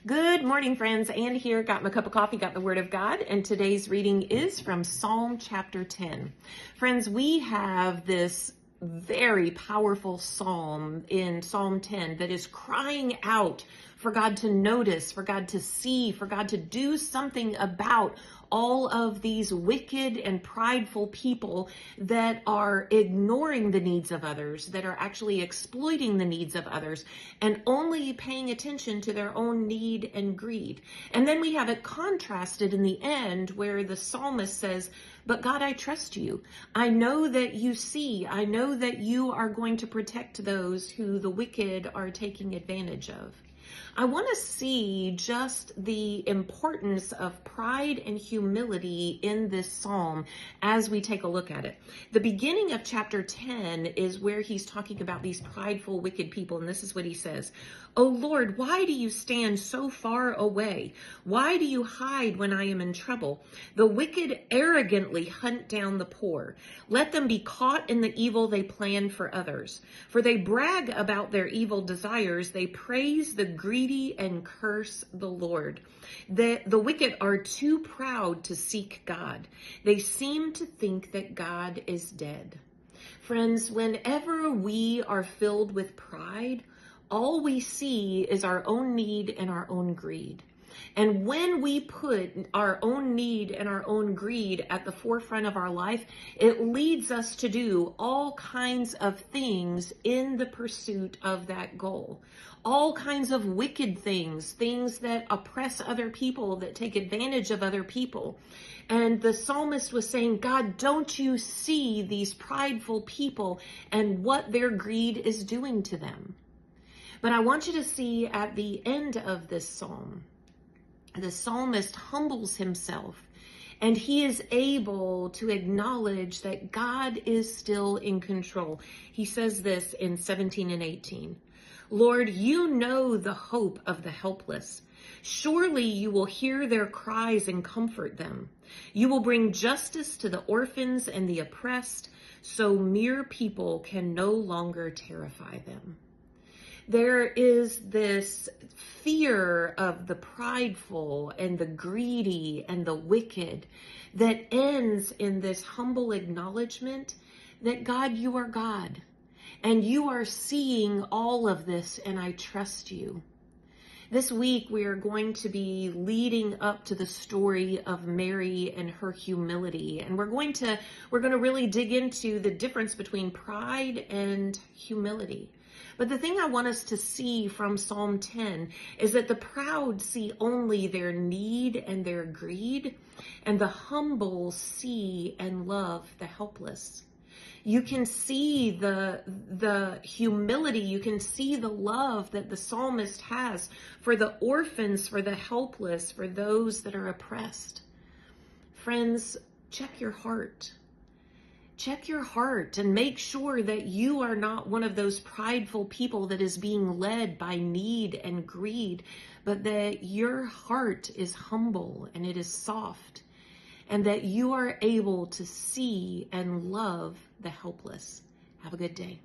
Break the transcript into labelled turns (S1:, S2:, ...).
S1: Good morning, friends. Ann here, got my cup of coffee, got the Word of God, and today's reading is from Psalm chapter 10. Friends, we have this very powerful psalm in Psalm 10 that is crying out for God to notice, for God to see, for God to do something about all of these wicked and prideful people that are ignoring the needs of others, that are actually exploiting the needs of others, and only paying attention to their own need and greed. And then we have it contrasted in the end where the psalmist says, "But God, I trust you. I know that you see. I know that you are going to protect those who the wicked are taking advantage of." I want to see just the importance of pride and humility in this psalm as we take a look at it. The beginning of chapter 10 is where he's talking about these prideful, wicked people, and this is what he says. "O Lord, why do you stand so far away? Why do you hide when I am in trouble? The wicked arrogantly hunt down the poor. Let them be caught in the evil they plan for others. For they brag about their evil desires. They praise the greedy and curse the Lord. The wicked are too proud to seek God. They seem to think that God is dead." Friends, whenever we are filled with pride, all we see is our own need and our own greed. And when we put our own need and our own greed at the forefront of our life, it leads us to do all kinds of things in the pursuit of that goal. All kinds of wicked things, things that oppress other people, that take advantage of other people. And the psalmist was saying, God, don't you see these prideful people and what their greed is doing to them? But I want you to see at the end of this psalm, the psalmist humbles himself and he is able to acknowledge that God is still in control. He says this in 17 and 18. "Lord, you know the hope of the helpless. Surely you will hear their cries and comfort them. You will bring justice to the orphans and the oppressed, so mere people can no longer terrify them." There is this fear of the prideful and the greedy and the wicked that ends in this humble acknowledgement that God, you are God, and you are seeing all of this, and I trust you. This week, we are going to be leading up to the story of Mary and her humility. And we're going to really dig into the difference between pride and humility. But the thing I want us to see from Psalm 10 is that the proud see only their need and their greed, and the humble see and love the helpless. You can see the humility, you can see the love that the psalmist has for the orphans, for the helpless, for those that are oppressed. Friends, check your heart. Check your heart and make sure that you are not one of those prideful people that is being led by need and greed, but that your heart is humble and it is soft, and that you are able to see and love the helpless. Have a good day.